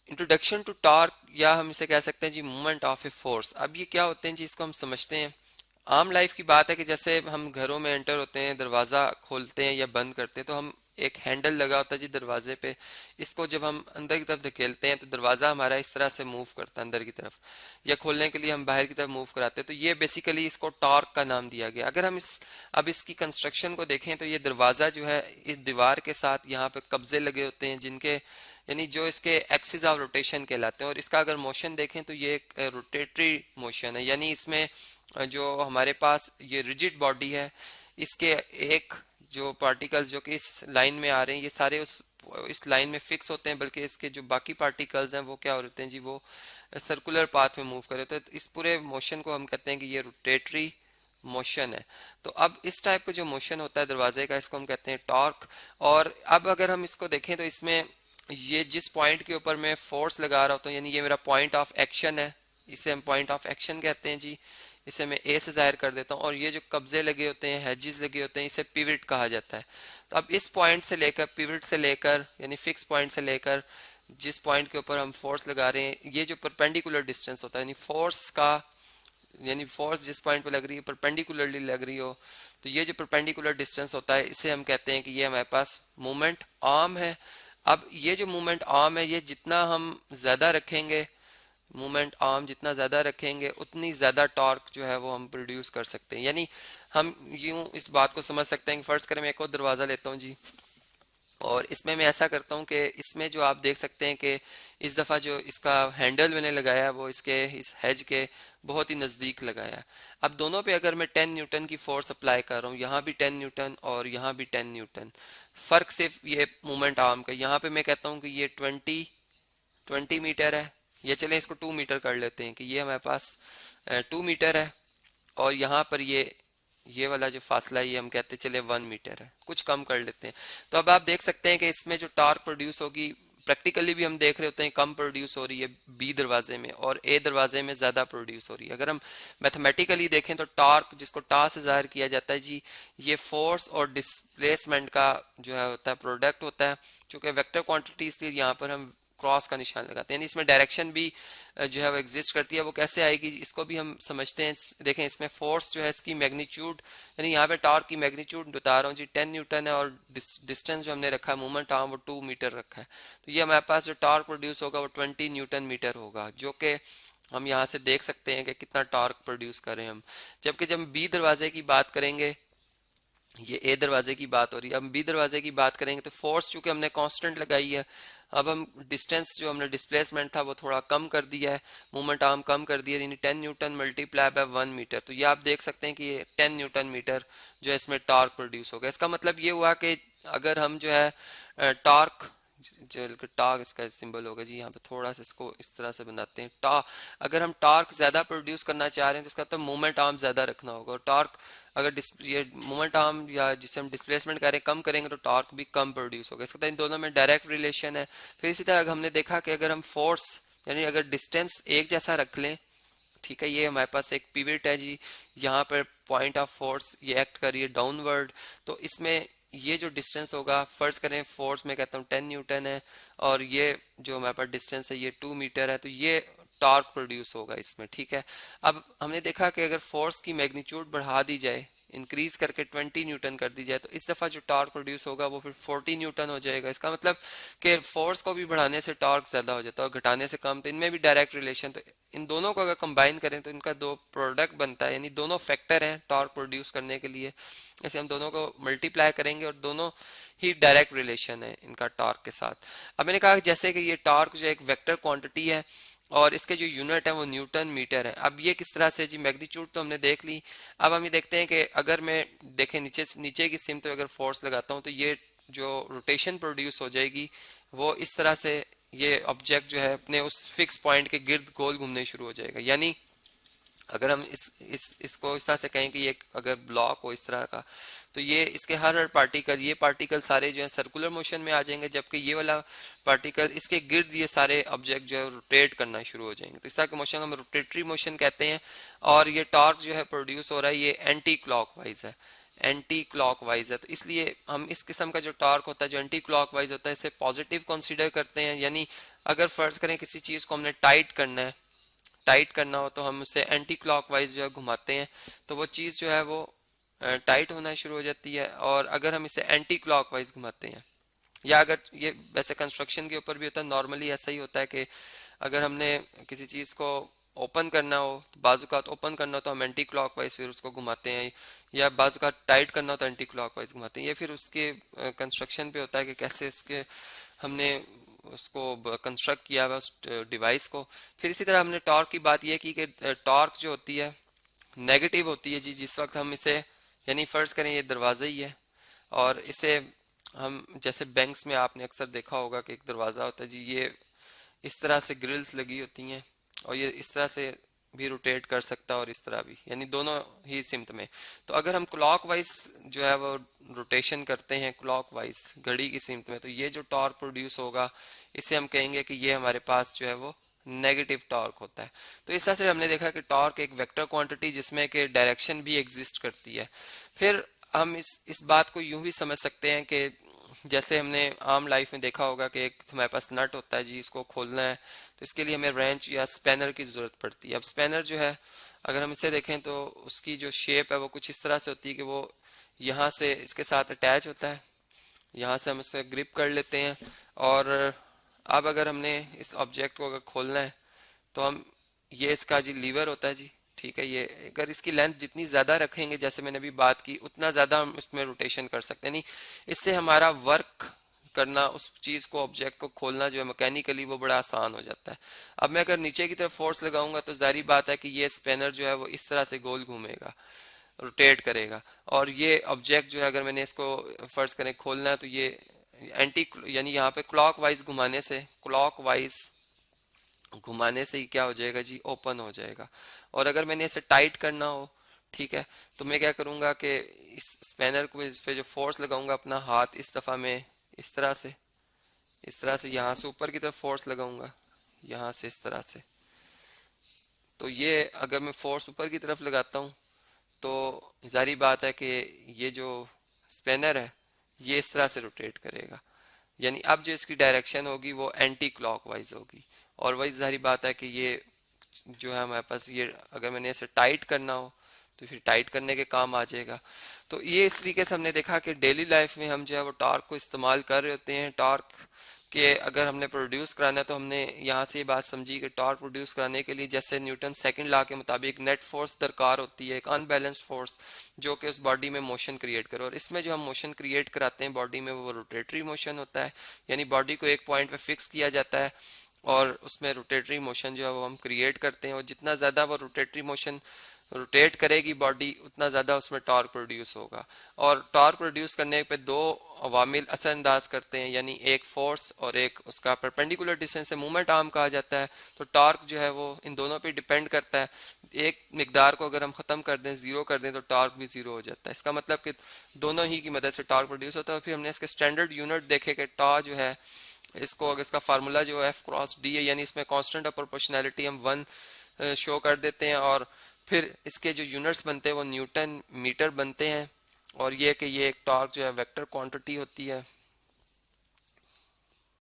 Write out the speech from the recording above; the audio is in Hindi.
इंट्रोडक्शन टू टॉर्क, या हम इसे कह सकते हैं जी मूवमेंट ऑफ ए फोर्स। अब ये क्या होते हैं जी, इसको हम समझते हैं। आम लाइफ की बात है कि जैसे हम घरों में एंटर होते हैं, दरवाज़ा खोलते हैं या बंद करते हैं, तो हम एक हैंडल लगा होता है जी दरवाजे पे। इसको जब हम अंदर की तरफ धकेलते हैं तो दरवाज़ा हमारा इस तरह से मूव करता है अंदर की तरफ, या खोलने के लिए हम बाहर की तरफ मूव कराते हैं। तो ये बेसिकली इसको टॉर्क का नाम दिया गया। अगर हम अब इसकी कंस्ट्रक्शन को देखें तो ये दरवाज़ा जो है इस दीवार के साथ यहाँ पे कब्जे लगे होते हैं, जिनके यानी जो इसके एक्सिस ऑफ रोटेशन कहलाते हैं। और इसका अगर मोशन देखें तो ये एक रोटेटरी मोशन है, यानी इसमें जो हमारे पास ये रिजिड बॉडी है, इसके एक जो पार्टिकल्स जो कि इस लाइन में आ रहे हैं, ये सारे उस इस लाइन में फिक्स होते हैं, बल्कि इसके जो बाकी पार्टिकल्स हैं वो क्या होते हैं जी, वो सर्कुलर पाथ में मूव कर रहे होते हैं। तो इस पूरे मोशन को हम कहते हैं कि ये रोटेटरी मोशन है। तो अब इस टाइप का जो मोशन होता है दरवाजे का, इसको हम कहते हैं टॉर्क। और अब अगर हम इसको देखें तो इसमें ये जिस पॉइंट के ऊपर मैं फोर्स लगा रहा होता हूँ, यानी ये मेरा पॉइंट ऑफ एक्शन है, इसे हम पॉइंट ऑफ एक्शन कहते हैं जी। इसे मैं ए से जाहिर कर देता हूँ। और ये जो कब्जे लगे होते हैं, हेजिस लगे होते हैं, इसे पिवट कहा जाता है। तो अब इस पॉइंट से लेकर, पिवट से लेकर यानी फिक्स पॉइंट से लेकर जिस पॉइंट के ऊपर हम फोर्स लगा रहे हैं, ये जो परपेंडिकुलर डिस्टेंस होता है, यानी फोर्स का, यानी फोर्स जिस पॉइंट पे लग रही है परपेंडिकुलरली लग रही हो, तो ये जो परपेंडिकुलर डिस्टेंस होता है, इसे हम कहते हैं कि ये हमारे पास मोमेंट आर्म है। अब ये जो मूवमेंट आर्म है, ये जितना हम ज्यादा रखेंगे, मूवमेंट आर्म जितना ज्यादा रखेंगे, उतनी ज्यादा टॉर्क जो है वो हम प्रोड्यूस कर सकते हैं। यानी हम यूं इस बात को समझ सकते हैं कि फर्ज करें मैं एक और दरवाजा लेता हूँ जी, और इसमें मैं ऐसा करता हूँ कि इसमें जो आप देख सकते हैं कि इस दफ़ा जो इसका हैंडल मैंने लगाया है वो इसके इस हेज के बहुत ही नज़दीक लगाया है। अब दोनों पे अगर मैं 10 न्यूटन की फोर्स अप्लाई कर रहा हूँ, यहाँ भी 10 न्यूटन और यहाँ भी 10 न्यूटन, फ़र्क सिर्फ ये मूवमेंट आर्म का। यहाँ पे मैं कहता हूँ कि ये 20 मीटर है, या चलें इसको 2 मीटर कर लेते हैं कि ये हमारे पास 2 मीटर है। और यहाँ पर ये वाला जो फासला है, ये हम कहते हैं चले 1 मीटर है, कुछ कम कर लेते हैं। तो अब आप देख सकते हैं कि इसमें जो टॉर्क प्रोड्यूस होगी, प्रैक्टिकली भी हम देख रहे होते हैं कम प्रोड्यूस हो रही है बी दरवाजे में, और ए दरवाजे में ज्यादा प्रोड्यूस हो रही है। अगर हम मैथमेटिकली देखें तो टॉर्क, जिसको टा से जाहिर किया जाता है जी, ये फोर्स और डिस्प्लेसमेंट का जो है होता है प्रोडक्ट होता है। चूंकि वेक्टर क्वांटिटी, इसलिए यहाँ पर हम क्रॉस का निशान लगाते हैं, यानी इसमें डायरेक्शन भी जो है वो एग्जिस्ट करती है। वो कैसे आएगी इसको भी हम समझते हैं। देखें इसमें फोर्स जो है इसकी मैग्नीट्यूड, यानी यहाँ पे टॉर्क की मैग्नीट्यूड बता रहा हूँ जी 10 न्यूटन है, और डिस्टेंस जो हमने रखा है मूवमेंट आर्म वो 2 मीटर रखा है। तो ये हमारे पास जो टॉर्क प्रोड्यूस होगा वो 20 न्यूटन मीटर होगा, जो कि हम यहाँ से देख सकते हैं कि कितना टॉर्क प्रोड्यूस करें हम। जबकि जब बी दरवाजे की बात करेंगे, ये ए दरवाजे की बात हो रही है, अब बी दरवाजे की बात करेंगे तो फोर्स चूंकि हमने कांस्टेंट लगाई है, अब हम डिस्टेंस जो हमने डिस्प्लेसमेंट था वो थोड़ा कम कर दिया है, मूवमेंट आर्म कम कर दिया, यानी 10 न्यूटन मल्टीप्लाई बाय 1 मीटर। तो ये आप देख सकते हैं कि ये 10 न्यूटन मीटर जो है इसमें टॉर्क प्रोड्यूस होगा। इसका मतलब ये हुआ कि अगर हम जो है टॉर्क, जो टॉर्क इसका सिंबल होगा जी, यहाँ पे थोड़ा सा इसको इस तरह से बनाते हैं टॉर्क। अगर हम टॉर्क ज्यादा प्रोड्यूस करना चाह रहे हैं तो इसका मतलब मूवमेंट आर्म ज्यादा रखना होगा। और टॉर्क अगर ये मूवमेंट आर्म या जिसे हम डिस्प्लेसमेंट करें कम करेंगे तो टॉर्क भी कम प्रोड्यूस होगा। इसका मतलब इन दोनों में डायरेक्ट रिलेशन है। फिर इसी तरह हमने देखा कि अगर हम फोर्स, यानी अगर डिस्टेंस एक जैसा रख लें, ठीक है, ये हमारे पास एक पिवट है जी, यहाँ पर पॉइंट ऑफ फोर्स ये एक्ट कर रही है डाउनवर्ड, तो इसमें ये जो डिस्टेंस होगा, फर्ज करें फोर्स में कहता हूँ 10 न्यूटन है, और ये जो हमारे पास डिस्टेंस है ये 2 मीटर है, तो ये टॉर्क प्रोड्यूस होगा इसमें। ठीक है, अब हमने देखा कि अगर फोर्स की मैग्नीट्यूड बढ़ा दी जाए, इंक्रीज करके 20 न्यूटन कर दी जाए, तो इस दफा जो टॉर्क प्रोड्यूस होगा वो फिर 40 न्यूटन हो जाएगा। इसका मतलब कि फोर्स को भी बढ़ाने से टॉर्क ज्यादा हो जाता है और घटाने से कम, तो इनमें भी डायरेक्ट रिलेशन। तो इन दोनों को अगर कंबाइन करें तो इनका दो प्रोडक्ट बनता है, यानी दोनों फैक्टर हैं टॉर्क प्रोड्यूस करने के लिए। ऐसे हम दोनों को मल्टीप्लाई करेंगे और दोनों ही डायरेक्ट रिलेशन है इनका टॉर्क के साथ। अब मैंने कहा जैसे कि ये टॉर्क जो एक वेक्टर क्वांटिटी है और इसके जो यूनिट है वो न्यूटन मीटर है। अब ये किस तरह से जी, मैग्नीट्यूड तो हमने देख ली। अब हम ये देखते हैं कि अगर मैं देखें नीचे की सिम तो अगर फोर्स लगाता हूँ तो ये जो रोटेशन प्रोड्यूस हो जाएगी वो इस तरह से, ये ऑब्जेक्ट जो है अपने उस फिक्स पॉइंट के गिर्द गोल घूमने शुरू हो जाएगा। यानी अगर हम इसको इस तरह से कहें कि ये अगर ब्लॉक हो इस तरह का, तो ये इसके हर पार्टिकल, ये पार्टिकल सारे जो है सर्कुलर मोशन में आ जाएंगे, जबकि ये वाला पार्टिकल इसके गिर्द ये सारे ऑब्जेक्ट जो है रोटेट करना शुरू हो जाएंगे। तो इस तरह के मोशन हम रोटेटरी मोशन कहते हैं। और ये टॉर्क जो है प्रोड्यूस हो रहा है ये एंटी क्लॉकवाइज है, एंटी क्लॉकवाइज है। तो इसलिए हम इस किस्म का जो टॉर्क होता है जो एंटी क्लॉकवाइज होता है इसे पॉजिटिव कंसीडर करते हैं, यानी अगर फर्ज करें किसी चीज को हमने टाइट करना है, टाइट करना हो तो हम उसे एंटी क्लॉकवाइज जो है घुमाते हैं, तो वो चीज जो है वो टाइट होना शुरू हो जाती है। और अगर हम इसे एंटी क्लॉकवाइज घुमाते हैं, या अगर ये वैसे कंस्ट्रक्शन के ऊपर भी होता है, नॉर्मली ऐसा ही होता है कि अगर हमने किसी चीज को ओपन करना हो, बाजुकात ओपन करना हो तो हम एंटी क्लॉकवाइज फिर उसको घुमाते हैं, या बाजुकात टाइट करना हो तो एंटी क्लॉकवाइज घुमाते हैं। ये फिर उसके कंस्ट्रक्शन पे होता है कि कैसे उसके हमने उसको कंस्ट्रक्ट किया हुआ उस डिवाइस को। फिर इसी तरह हमने टॉर्क की बात यह की कि टॉर्क जो होती है नेगेटिव होती है जी, जिस वक्त हम इसे, यानी फर्ज करें ये दरवाज़ा ही है और इसे हम, जैसे बैंक्स में आपने अक्सर देखा होगा कि एक दरवाज़ा होता है जी, ये इस तरह से ग्रिल्स लगी होती हैं और ये इस तरह से भी रोटेट कर सकता है और इस तरह भी, यानी दोनों ही सिमत में। तो अगर हम क्लॉकवाइज जो है वो रोटेशन करते हैं क्लॉकवाइज घड़ी की सिमत में, तो ये जो टॉर्क प्रोड्यूस होगा इसे हम कहेंगे कि ये हमारे पास जो है वो नेगेटिव टॉर्क होता है। तो इस तरह से हमने देखा कि टॉर्क एक वेक्टर क्वांटिटी जिसमें कि डायरेक्शन भी एग्जिस्ट करती है। फिर हम इस बात को यूं भी समझ सकते हैं कि जैसे हमने आम लाइफ में देखा होगा कि एक हमारे पास नट होता है जी, इसको खोलना है तो इसके लिए हमें रेंच या स्पैनर की जरूरत पड़ती है। अब स्पैनर जो है, अगर हम इसे देखें तो उसकी जो शेप है वो कुछ इस तरह से होती है कि वो यहाँ से इसके साथ अटैच होता है, यहाँ से हम इसे ग्रिप कर लेते हैं। और अब अगर हमने इस ऑब्जेक्ट को अगर खोलना है तो हम, ये इसका जी लीवर होता है जी, ठीक है। ये अगर इसकी लेंथ जितनी ज्यादा रखेंगे, जैसे मैंने अभी बात की, उतना ज्यादा हम इसमें रोटेशन कर सकते हैं। नहीं, इससे हमारा वर्क करना, उस चीज को, ऑब्जेक्ट को खोलना जो है मैकेनिकली, वो बड़ा आसान हो जाता है। अब मैं अगर नीचे की तरफ फोर्स लगाऊंगा तो जारी बात है कि ये स्पेनर जो है वो इस तरह से गोल घूमेगा, रोटेट करेगा। और ये ऑब्जेक्ट जो है, अगर मैंने इसको फर्ज करें खोलना है तो ये एंटी, यानी यहाँ पे क्लॉकवाइज घुमाने से, क्लॉकवाइज घुमाने से ही क्या हो जाएगा जी, ओपन हो जाएगा। और अगर मैंने इसे टाइट करना हो, ठीक है, तो मैं क्या करूंगा कि इस स्पैनर को, इस पे जो फोर्स लगाऊंगा अपना हाथ, इस दफा में इस तरह से, इस तरह से यहाँ से ऊपर की तरफ फोर्स लगाऊंगा, यहाँ से इस तरह से। तो ये अगर मैं फोर्स ऊपर की तरफ लगाता हूँ तो जारी बात है कि ये जो स्पेनर है ये इस तरह से रोटेट करेगा, यानी अब जो इसकी डायरेक्शन होगी वो एंटी क्लॉकवाइज होगी। और वही जारी बात है कि ये जो है हमारे पास, ये अगर मैंने इसे टाइट करना हो तो फिर टाइट करने के काम आ जाएगा। तो ये इस तरीके से हमने देखा कि डेली लाइफ में हम जो है वो टॉर्क को इस्तेमाल कर रहे होते हैं। टॉर्क के अगर हमने प्रोड्यूस कराना है तो हमने यहाँ से ये बात समझी कि टॉर्क प्रोड्यूस कराने के लिए जैसे न्यूटन सेकंड लॉ के मुताबिक नेट फोर्स दरकार होती है, एक अनबैलेंस्ड फोर्स जो कि उस बॉडी में मोशन क्रिएट करे। और इसमें जो हम मोशन क्रिएट कराते हैं बॉडी में वो रोटेटरी मोशन होता है, यानी बॉडी को एक पॉइंट पे फिक्स किया जाता है और उसमें रोटेटरी मोशन जो है वो हम क्रिएट करते हैं। और जितना ज़्यादा वो रोटेटरी मोशन रोटेट करेगी बॉडी, उतना ज़्यादा उसमें टॉर्क प्रोड्यूस होगा। और टॉर्क प्रोड्यूस करने पे दो अवामिल असरअंदाज करते हैं, यानी एक फोर्स और एक उसका परपेंडिकुलर डिस्टेंस से मूवमेंट आर्म कहा जाता है। तो टॉर्क जो है वो इन दोनों पे डिपेंड करता है। एक मिकदार को अगर हम ख़त्म कर दें, ज़ीरो कर दें, तो टॉर्क भी ज़ीरो हो जाता है। इसका मतलब कि दोनों ही की मदद से टॉर्क प्रोड्यूस होता है। फिर हमने इसके स्टैंडर्ड यूनिट देखे कि टॉ जो है, इसको अगर इसका फार्मूला जो है F×D है, यानी इसमें कांस्टेंट ऑफ प्रोपोर्शनैलिटी हम 1 शो कर देते हैं। और फिर इसके जो यूनिट्स बनते हैं वो न्यूटन मीटर बनते हैं। और ये कि ये एक टॉर्क जो है वेक्टर क्वांटिटी होती है।